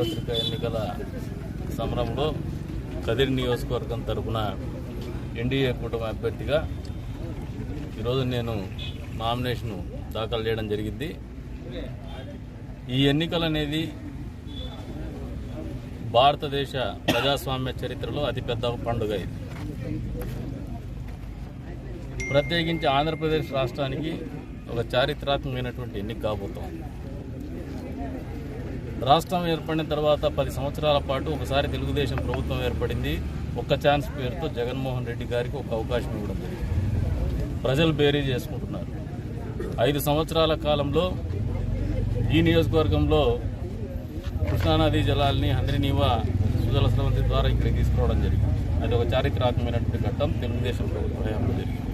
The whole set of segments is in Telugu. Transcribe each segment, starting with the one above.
సార్వత్రిక ఎన్నికల సమరంలో కదిరి నియోజకవర్గం తరపున ఎన్డీఏ కూటమి అభ్యర్థిగా ఈరోజు నేను నామినేషన్ దాఖలు చేయడం జరిగింది. ఈ ఎన్నికలు అనేది భారతదేశ ప్రజాస్వామ్య చరిత్రలో అతిపెద్ద పండుగ ఇది. ప్రత్యేకించి ఆంధ్రప్రదేశ్ రాష్ట్రానికి ఒక చారిత్రాత్మకమైనటువంటి ఎన్నిక కాబోతోంది. రాష్ట్రం ఏర్పడిన తర్వాత 10 సంవత్సరాల పాటు ఒకసారి తెలుగుదేశం ప్రభుత్వం ఏర్పడింది. ఒక్క ఛాన్స్ పేరుతో జగన్మోహన్ రెడ్డి గారికి ఒక అవకాశం ఇవ్వడం జరిగింది. ప్రజలు బేరీ చేసుకుంటున్నారు. 5 సంవత్సరాల కాలంలో ఈ నియోజకవర్గంలో కృష్ణానదీ జలాల్ని హంద్రీనీవా సుజల స్రవంతి ద్వారా ఇక్కడికి తీసుకురావడం జరిగింది. అది ఒక చారిత్రాత్మకమైనటువంటి ఘట్టం తెలుగుదేశం ప్రభుత్వ హయాంలో జరిగింది.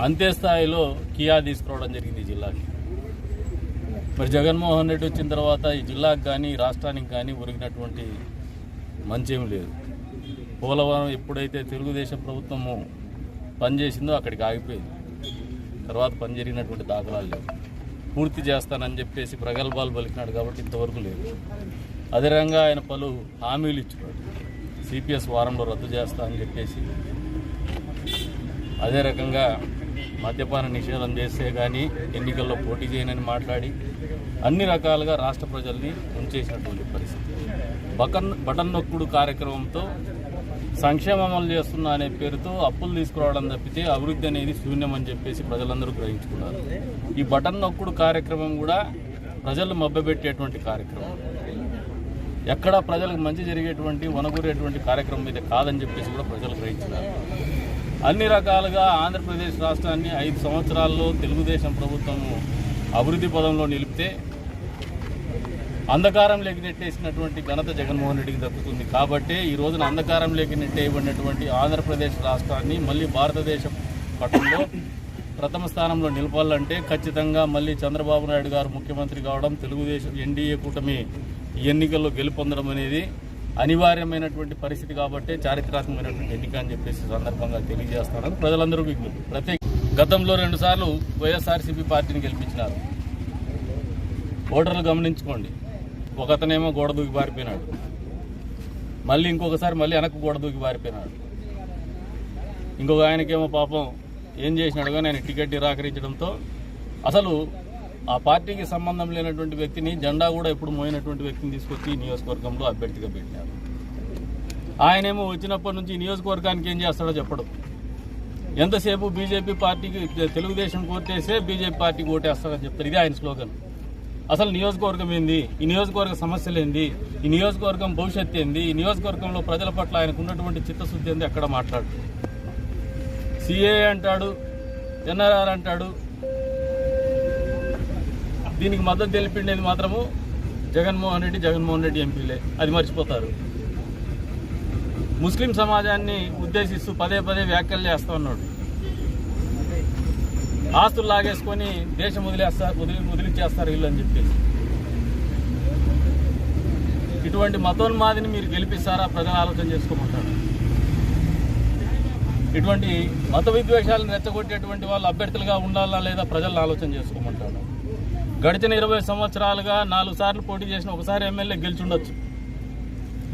అంతే స్థాయిలో కియా తీసుకురావడం జరిగింది ఈ జిల్లాకి. మరి జగన్మోహన్ రెడ్డి వచ్చిన తర్వాత ఈ జిల్లాకు కానీ రాష్ట్రానికి కానీ ఒరిగినటువంటి మంచేం లేదు. పోలవరం ఎప్పుడైతే తెలుగుదేశం ప్రభుత్వము పనిచేసిందో అక్కడికి ఆగిపోయింది. తర్వాత పని జరిగినటువంటి దాఖలాలు లేవు. పూర్తి చేస్తానని చెప్పేసి ప్రగల్భాలు పలికినాడు కాబట్టి ఇంతవరకు లేదు. అదే రకంగా ఆయన పలు హామీలు ఇచ్చాడు. సిపిఎస్ వారంలో రద్దు చేస్తా అని చెప్పేసి, అదే రకంగా మద్యపాన నిషేధం చేస్తే కానీ ఎన్నికల్లో పోటీ చేయనని మాట్లాడి అన్ని రకాలుగా రాష్ట్ర ప్రజల్ని ఉంచేసినటువంటి పరిస్థితి. బటన్ నొక్కుడు కార్యక్రమంతో సంక్షేమం అమలు చేస్తున్నా అనే పేరుతో అప్పులు తీసుకురావడం తప్పితే అభివృద్ధి అనేది శూన్యం అని చెప్పేసి ప్రజలందరూ గ్రహించుకున్నారు. ఈ బటన్ నొక్కుడు కార్యక్రమం కూడా ప్రజలు మభ్యపెట్టేటువంటి కార్యక్రమం. ఎక్కడా ప్రజలకు మంచి జరిగేటువంటి వనగూరేటువంటి కార్యక్రమం అయితే కాదని చెప్పేసి కూడా ప్రజలు గ్రహించినారు. అన్ని రకాలుగా ఆంధ్రప్రదేశ్ రాష్ట్రాన్ని 5 సంవత్సరాల్లో తెలుగుదేశం ప్రభుత్వము అభివృద్ధి పదంలో నిలిపితే అంధకారంలోకి నెట్టేసినటువంటి ఘనత జగన్మోహన్ రెడ్డికి దక్కుతుంది. కాబట్టి ఈ రోజున అంధకారంలోకి నెట్టేయబడినటువంటి ఆంధ్రప్రదేశ్ రాష్ట్రాన్ని మళ్ళీ భారతదేశ పట్టణంలో ప్రథమ స్థానంలో నిలపాలంటే ఖచ్చితంగా మళ్ళీ చంద్రబాబు నాయుడు గారు ముఖ్యమంత్రి కావడం, తెలుగుదేశం ఎన్డీఏ కూటమి ఎన్నికల్లో గెలుపొందడం అనేది అనివార్యమైనటువంటి పరిస్థితి. కాబట్టి చారిత్రాత్మకమైనటువంటి ఎన్నిక అని చెప్పేసి సందర్భంగా తెలియజేస్తానని ప్రజలందరూ విజ్ఞప్తి. గతంలో 2 సార్లు వైఎస్ఆర్సీపీ పార్టీని గెలిపించినారు. ఓటర్లు గమనించుకోండి. ఒకతనేమో గోడ దూకి పారిపోయినాడు, మళ్ళీ ఇంకొకసారి మళ్ళీ వెనక్కు గోడ దూకి పారిపోయినాడు. ఇంకొక ఆయనకేమో పాపం ఏం చేసినాడు కానీ ఆయన టికెట్ నిరాకరించడంతో అసలు ఆ పార్టీకి సంబంధం లేనటువంటి వ్యక్తిని, జెండా కూడా ఎప్పుడు మోయినటువంటి వ్యక్తిని తీసుకొచ్చి నియోజకవర్గంలో అభ్యర్థిగా పెట్టినారు. ఆయనేమో వచ్చినప్పటి నుంచి నియోజకవర్గానికి ఏం చేస్తాడో చెప్పడు. ఎంతసేపు బీజేపీ పార్టీకి తెలుగుదేశం కోటేస్తే బీజేపీ పార్టీకి ఓటేస్తాడని చెప్తారు. ఇది ఆయన స్లోగన్. అసలు నియోజకవర్గం ఏంది, ఈ నియోజకవర్గ సమస్యలు ఏంది, ఈ నియోజకవర్గం భవిష్యత్తు ఏంది, ఈ నియోజకవర్గంలో ప్రజల పట్ల ఆయనకు ఉన్నటువంటి చిత్తశుద్ధి ఏంది అక్కడ మాట్లాడు. సిఏ అంటాడు, ఎన్ఆర్ఆర్ అంటాడు. దీనికి మద్దతు తెలిపిండేది మాత్రము జగన్మోహన్ రెడ్డి ఎంపీలే. అది మర్చిపోతారు. ముస్లిం సమాజాన్ని ఉద్దేశిస్తూ పదే వ్యాఖ్యలు చేస్తూ ఉన్నాడు. ఆస్తులు లాగేసుకొని దేశం వదిలిచ్చేస్తారు వీళ్ళు అని చెప్పేసి. ఇటువంటి మతోన్మాదిని మీరు గెలిపిస్తారా? ప్రజలు ఆలోచన చేసుకోమంటాడు. ఇటువంటి మత విద్వేషాలను రెచ్చగొట్టేటువంటి వాళ్ళు అభ్యర్థులుగా ఉండాలా లేదా ప్రజలను ఆలోచన చేసుకోమంటాడు. గడిచిన 20 సంవత్సరాలుగా 4 సార్లు పోటీ చేసిన ఒకసారి ఎమ్మెల్యే గెలిచుండొచ్చు.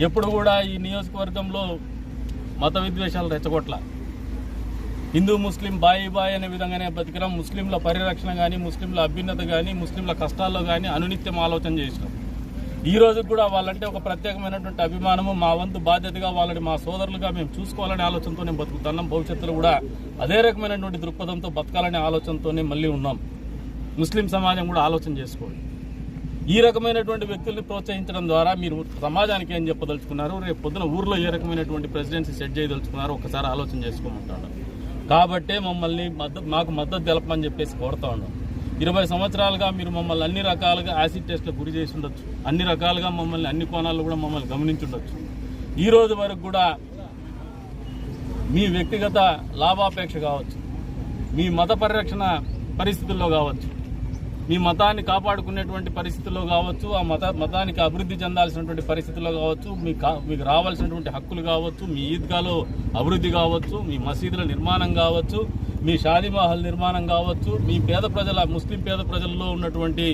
ఎప్పుడు కూడా ఈ నియోజకవర్గంలో మత విద్వేషాలు రెచ్చగొట్ల. హిందూ ముస్లిం బాయి అనే విధంగానే బతికినాం. ముస్లింల పరిరక్షణ కానీ, ముస్లింల అభ్యున్నత కానీ, ముస్లింల కష్టాల్లో కానీ అనునిత్యం ఆలోచన చేసినాం. ఈ రోజు కూడా వాళ్ళంటే ఒక ప్రత్యేకమైనటువంటి అభిమానము, మా వంతు బాధ్యతగా వాళ్ళని మా సోదరులుగా మేము చూసుకోవాలనే ఆలోచనతోనే బతుకుతున్నాం. భవిష్యత్తులో కూడా అదే రకమైనటువంటి దృక్పథంతో బతకాలనే ఆలోచనతోనే మళ్ళీ ఉన్నాం. ముస్లిం సమాజం కూడా ఆలోచన చేసుకోండి. ఈ రకమైనటువంటి వ్యక్తుల్ని ప్రోత్సహించడం ద్వారా మీరు సమాజానికి ఏం చెప్పదలుచుకున్నారు, రేపు పొద్దున ఊర్లో ఏ రకమైనటువంటి ప్రెసిడెన్సీ సెట్ చేయదలుచుకున్నారో ఒకసారి ఆలోచన చేసుకోమంటాడు. కాబట్టే మమ్మల్ని మాకు మద్దతు తెలపమని చెప్పేసి కోరుతా ఉన్నాం. 20 సంవత్సరాలుగా మీరు మమ్మల్ని అన్ని రకాలుగా యాసిడ్ టెస్ట్లకు గురి చేసి ఉండొచ్చు, అన్ని రకాలుగా మమ్మల్ని అన్ని కోణాల్లో కూడా మమ్మల్ని గమనించుండొచ్చు. ఈ రోజు వరకు కూడా మీ వ్యక్తిగత లాభాపేక్ష కావచ్చు, మీ మత పరిరక్షణ పరిస్థితుల్లో కావచ్చు, మీ మతాన్ని కాపాడుకునేటువంటి పరిస్థితుల్లో కావచ్చు, ఆ మతానికి అభివృద్ధి చెందాల్సినటువంటి పరిస్థితుల్లో కావచ్చు, మీకు రావాల్సినటువంటి హక్కులు కావచ్చు, మీ ఈద్గాలో అభివృద్ధి కావచ్చు, మీ మసీదుల నిర్మాణం కావచ్చు, మీ షాదీ మహల్ నిర్మాణం కావచ్చు, మీ పేద ప్రజల ముస్లిం పేద ప్రజల్లో ఉన్నటువంటి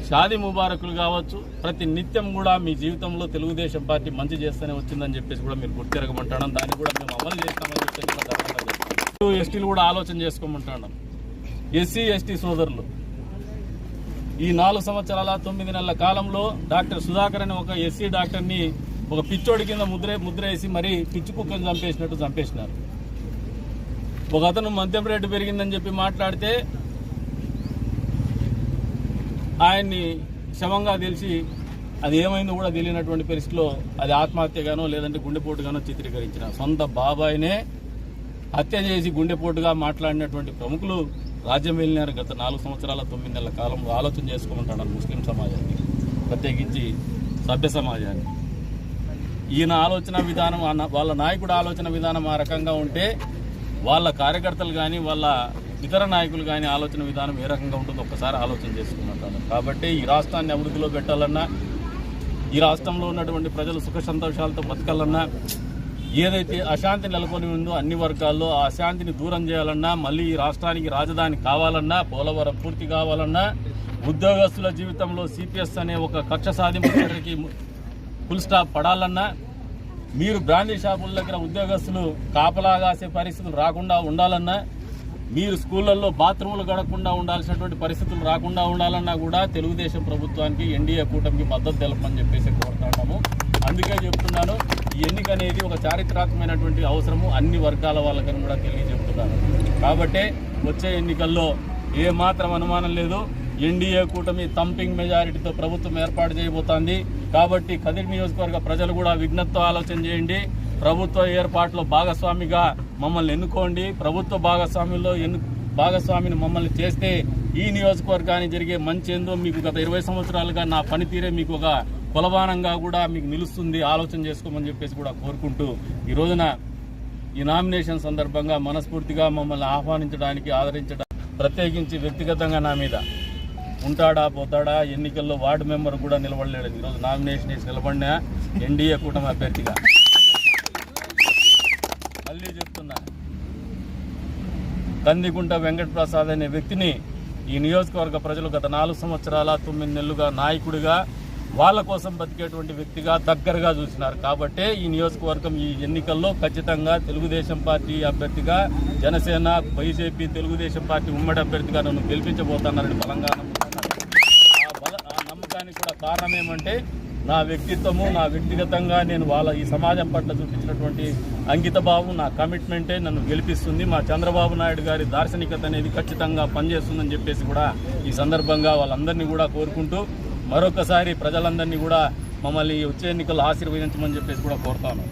షాదీ ముబారకులు కావచ్చు, ప్రతి నిత్యం కూడా మీ జీవితంలో తెలుగుదేశం పార్టీ మంచి చేస్తూనే వచ్చిందని చెప్పేసి కూడా మీరు గుర్తిరగమంటాం. దాన్ని కూడా మేము అమలు చేస్తామని చెప్పేసి కూడా ధర్మంగా చెప్తాం. ఎస్టీలు కూడా ఆలోచన చేసుకోమంటాం. ఎస్సీ ఎస్టీ సోదరులు ఈ 4 సంవత్సరాల 9 నెలల కాలంలో డాక్టర్ సుధాకర్ అనే ఒక ఎస్సీ డాక్టర్ని ఒక పిచ్చోడి కింద ముద్ర వేసి మరీ పిచ్చి కుక్కను చంపేసినట్టు చంపేసినారు. ఒక అతను మద్యం రేటు పెరిగిందని చెప్పి మాట్లాడితే ఆయన్ని శవంగా తెలిసి అది ఏమైందో కూడా తెలియనటువంటి పరిస్థితిలో అది ఆత్మహత్యగానో లేదంటే గుండెపోటుగానో చిత్రీకరించిన సొంత బాబాయినే హత్య చేసి గుండెపోటుగా మాట్లాడినటువంటి ప్రముఖులు రాజ్యం వెళ్ళినారు. గత 4 సంవత్సరాల 9 నెలల కాలంలో ఆలోచన చేసుకోమంటాడు ముస్లిం సమాజాన్ని, ప్రత్యేకించి సభ్య సమాజాన్ని. ఈయన ఆలోచన విధానం, వాళ్ళ నాయకుడు ఆలోచన విధానం ఆ రకంగా ఉంటే వాళ్ళ కార్యకర్తలు కానీ వాళ్ళ ఇతర నాయకులు కానీ ఆలోచన విధానం ఏ రకంగా ఉంటుందో ఒక్కసారి ఆలోచన చేసుకుంటాను. కాబట్టి ఈ రాష్ట్రాన్ని అభివృద్ధిలో పెట్టాలన్నా, ఈ రాష్ట్రంలో ఉన్నటువంటి ప్రజలు సుఖ సంతోషాలతో బతకాలన్నా, ఏదైతే అశాంతి నెలకొని ఉందో అన్ని వర్గాల్లో ఆ అశాంతిని దూరం చేయాలన్నా, మళ్ళీ ఈ రాష్ట్రానికి రాజధాని కావాలన్నా, పోలవరం పూర్తి కావాలన్నా, ఉద్యోగస్తుల జీవితంలో సిపిఎస్ అనే ఒక కక్ష సాధింపు చర్యకి ఫుల్ స్టాప్ పడాలన్నా, మీరు బ్రాండీ షాపుల దగ్గర ఉద్యోగస్తులు కాపలాగాసే పరిస్థితులు రాకుండా ఉండాలన్నా, మీరు స్కూళ్లలో బాత్రూములు గడకుండా ఉండాల్సినటువంటి పరిస్థితులు రాకుండా ఉండాలన్నా కూడా తెలుగుదేశం ప్రభుత్వానికి ఎన్డీఏ కూటమికి మద్దతు తెలపని చెప్పేసి కోరుతున్నాము. అందుకే చెప్తున్నాను, ఈ ఎన్నిక అనేది ఒక చారిత్రాత్మకమైనటువంటి అవసరము అన్ని వర్గాల వాళ్ళకని కూడా తెలియజెప్తున్నాను. కాబట్టి వచ్చే ఎన్నికల్లో ఏ మాత్రం అనుమానం లేదు, ఎన్డీఏ కూటమి థంపింగ్ మెజారిటీతో ప్రభుత్వం ఏర్పాటు చేయబోతోంది. కాబట్టి కదిరి నియోజకవర్గ ప్రజలు కూడా విజ్ఞప్తితో ఆలోచన చేయండి. ప్రభుత్వ ఏర్పాటులో భాగస్వామిగా మమ్మల్ని ఎన్నుకోండి. ప్రభుత్వ భాగస్వామిని మమ్మల్ని చేస్తే ఈ నియోజకవర్గానికి జరిగే మంచి ఏందో మీకు గత 20 సంవత్సరాలుగా నా పనితీరే మీకు ఒక కొలబానంగా కూడా మీకు నిలుస్తుంది. ఆలోచన చేసుకోమని చెప్పేసి కూడా కోరుకుంటూ ఈ రోజున ఈ నామినేషన్ సందర్భంగా మనస్ఫూర్తిగా మమ్మల్ని ఆహ్వానించడానికి, ఆదరించడానికి, ప్రత్యేకించి వ్యక్తిగతంగా నా మీద ఉంటాడా పోతాడా, ఎన్నికల్లో వార్డు మెంబర్ కూడా నిలబడలేడు. ఈరోజు నామినేషన్ వేసి నిలబడిన ఎన్డీఏ కూటమి అభ్యర్థిగా మళ్ళీ చెప్తున్నా, కందికుంట వెంకటప్రసాద్ అనే వ్యక్తిని ఈ నియోజకవర్గ ప్రజలు గత 4 సంవత్సరాల 9 నెలలుగా నాయకుడిగా, వాళ్ళ కోసం బతికేటువంటి వ్యక్తిగా దగ్గరగా చూసినారు. కాబట్టే ఈ నియోజకవర్గం ఈ ఎన్నికల్లో ఖచ్చితంగా తెలుగుదేశం పార్టీ అభ్యర్థిగా, జనసేన, బీజేపీ, తెలుగుదేశం పార్టీ ఉమ్మడి అభ్యర్థిగా నన్ను గెలిపించబోతున్నారని బలంగా నమ్ముతున్నారు. ఆ నమ్మకానికి కూడా కారణం ఏమంటే నా వ్యక్తిత్వము, నా వ్యక్తిగతంగా నేను ఈ సమాజం పట్ల చూపించినటువంటి అంకితభావం, నా కమిట్మెంటే నన్ను గెలిపిస్తుంది. మా చంద్రబాబు నాయుడు గారి దార్శనికత అనేది ఖచ్చితంగా పనిచేస్తుందని చెప్పేసి కూడా ఈ సందర్భంగా వాళ్ళందరినీ కూడా కోరుకుంటూ మరొకసారి ప్రజలందరినీ కూడా మమ్మల్ని వచ్చే ఎన్నికల్లో ఆశీర్వదించమని చెప్పేసి కూడా కోరుతాను.